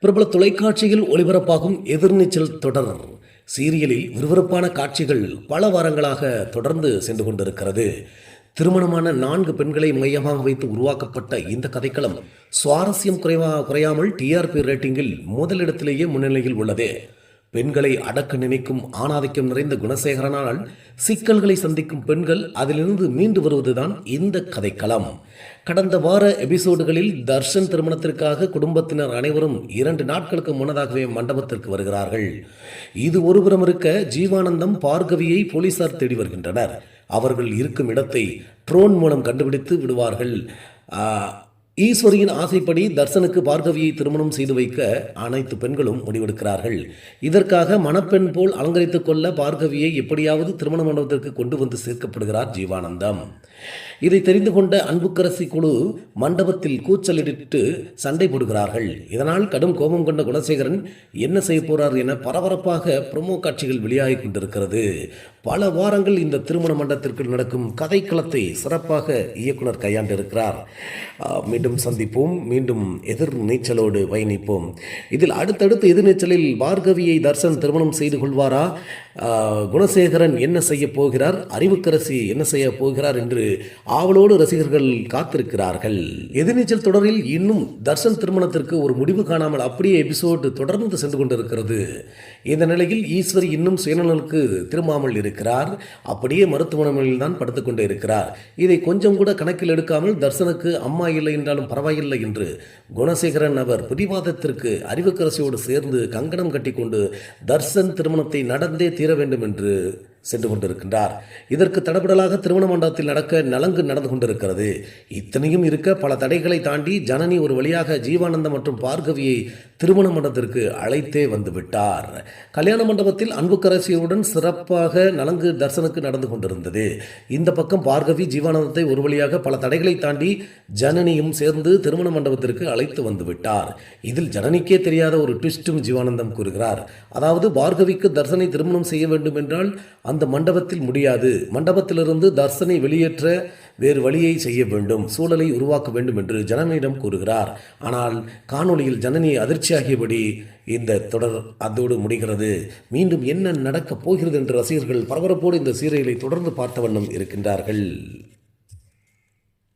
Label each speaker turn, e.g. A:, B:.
A: பிரபல தொலைக்காட்சியில் ஒளிபரப்பாகும் எதிர்நீச்சல் தொடர் சீரியலில் விறுவிறுப்பான காட்சிகள் பல வாரங்களாக தொடர்ந்து சென்று கொண்டிருக்கிறது. திருமணமான 4 பெண்களை மையமாக வைத்து உருவாக்கப்பட்ட இந்த கதைக்களம் சுவாரஸ்யம் குறையாமல் டிஆர்பி ரேட்டிங்கில் முதலிடத்திலேயே முன்னிலையில் உள்ளது. பெண்களை அடக்க நினைக்கும் ஆணாதிக்கம் நிறைந்த குணசேகரனால் சிக்கல்களை சந்திக்கும் பெண்கள் அதிலிருந்து மீண்டு வருவதுதான் இந்த கதைக்களம். கடந்த வார எபிசோடுகளில் தர்ஷன் திருமணத்திற்காக குடும்பத்தினர் அனைவரும் 2 நாட்களுக்கு முன்னதாகவே மண்டபத்திற்கு வருகிறார்கள். இது ஒருபுறம் இருக்க, ஜீவானந்தம் பார்கவியை போலீசார் தேடி வருகின்றனர். அவர்கள் இருக்கும் இடத்தை ட்ரோன் மூலம் கண்டுபிடித்து விடுவார்கள். ஈஸ்வரியின் ஆசைப்படி தர்சனுக்கு பார்கவியை திருமணம் செய்து வைக்க அனைத்து பெண்களும் முடிவெடுக்கிறார்கள். இதற்காக மணப்பெண் போல் அலங்கரித்துக் கொள்ள பார்கவியை எப்படியாவது திருமண மண்டபத்திற்கு கொண்டு வந்து சேர்க்கப்படுகிறார் ஜீவானந்தம். இதை தெரிந்து கொண்ட அன்புக்கரசி குழு மண்டபத்தில் கூச்சலிட்டு சண்டை போடுகிறார்கள். இதனால் கடும் கோபம் கொண்ட குணசேகரன் என்ன செய்ய போறார் என பரபரப்பாக ப்ரோமோ காட்சிகள் வெளியாகி கொண்டிருக்கிறது. பல வாரங்கள் இந்த திருமண மண்டபத்திற்கு நடக்கும் கதைக்களத்தை சிறப்பாக இயக்குனர் கையாண்டிருக்கிறார். மீண்டும் சந்திப்போம், மீண்டும் எதிர் நீச்சலோடு பயணிப்போம். இதில் அடுத்தடுத்து எதிர்நீச்சலில் பார்கவியை தர்சன் திருமணம் செய்து கொள்வாரா, குணசேகரன் என்ன செய்ய போகிறார், அறிவுக்கரசி என்ன செய்ய போகிறார் என்று ஆவலோடு ரசிகர்கள் காத்திருக்கிறார்கள். எதிர்நீச்சல் தொடரில் இன்னும் தர்ஷன் திருமணத்திற்கு ஒரு முடிவு காணாமல் அப்படியே எபிசோடு தொடர்ந்து சென்று கொண்டிருக்கிறது. இந்த நிலையில் ஈஸ்வரி இன்னும் சுயநலனுக்கு திரும்பாமல் இருக்கிறார். அப்படியே மருத்துவமனையில் தான் படுத்துக்கொண்டே இருக்கிறார். இதை கொஞ்சம் கூட கணக்கில் எடுக்காமல் தர்சனுக்கு அம்மா இல்லை என்றாலும் பரவாயில்லை என்று குணசேகரன் அவர் பிடிவாதத்திற்கு அறிவுக்கரசியோடு சேர்ந்து கங்கணம் கட்டிக்கொண்டு தர்சன் திருமணத்தை நடந்தே தீர வேண்டும் என்று சென்று கொண்டிருக்கின்றார். இதற்கு தடபடலாக திருமண மண்டபத்தில் நலங்கு நடந்து கொண்டிருக்கிறது. இத்தனையும் இருக்க, பல தடைகளை தாண்டி ஜனனி ஒரு வழியாக ஜீவானந்தம் மற்றும் பார்கவியை திருமண மண்டபத்திற்கு அழைத்தே வந்து விட்டார். கல்யாண மண்டபத்தில் அன்புக்கரசியுடன் சிறப்பாக நலங்கு தர்சனுக்கு நடந்து கொண்டிருந்தது. இந்த பக்கம் பார்கவி ஜீவானந்தத்தை ஒரு வழியாக பல தடைகளை தாண்டி ஜனனியும் சேர்ந்து திருமண மண்டபத்திற்கு அழைத்து வந்து விட்டார். இதில் ஜனனிக்கே தெரியாத ஒரு ட்விஸ்டும் ஜீவானந்தம் கூறுகிறார். அதாவது, பார்கவிக்கு தர்சனை திருமணம் செய்ய வேண்டும் என்றால் அந்த மண்டபத்தில் முடியாது, மண்டபத்திலிருந்து தர்சனை வெளியேற்ற வேறு வழியை செய்ய வேண்டும், சூழலை உருவாக்க வேண்டும் என்று ஜனனியிடம் கூறுகிறார். ஆனால் காணொளியில் ஜனனி அதிர்ச்சியாகியபடி இந்த தொடர் அதோடு முடிகிறது. மீண்டும் என்ன நடக்கப் போகிறது என்று ரசிகர்கள் பரபரப்போடு இந்த சீரியலை தொடர்ந்து பார்த்த வண்ணம் இருக்கின்றார்கள்.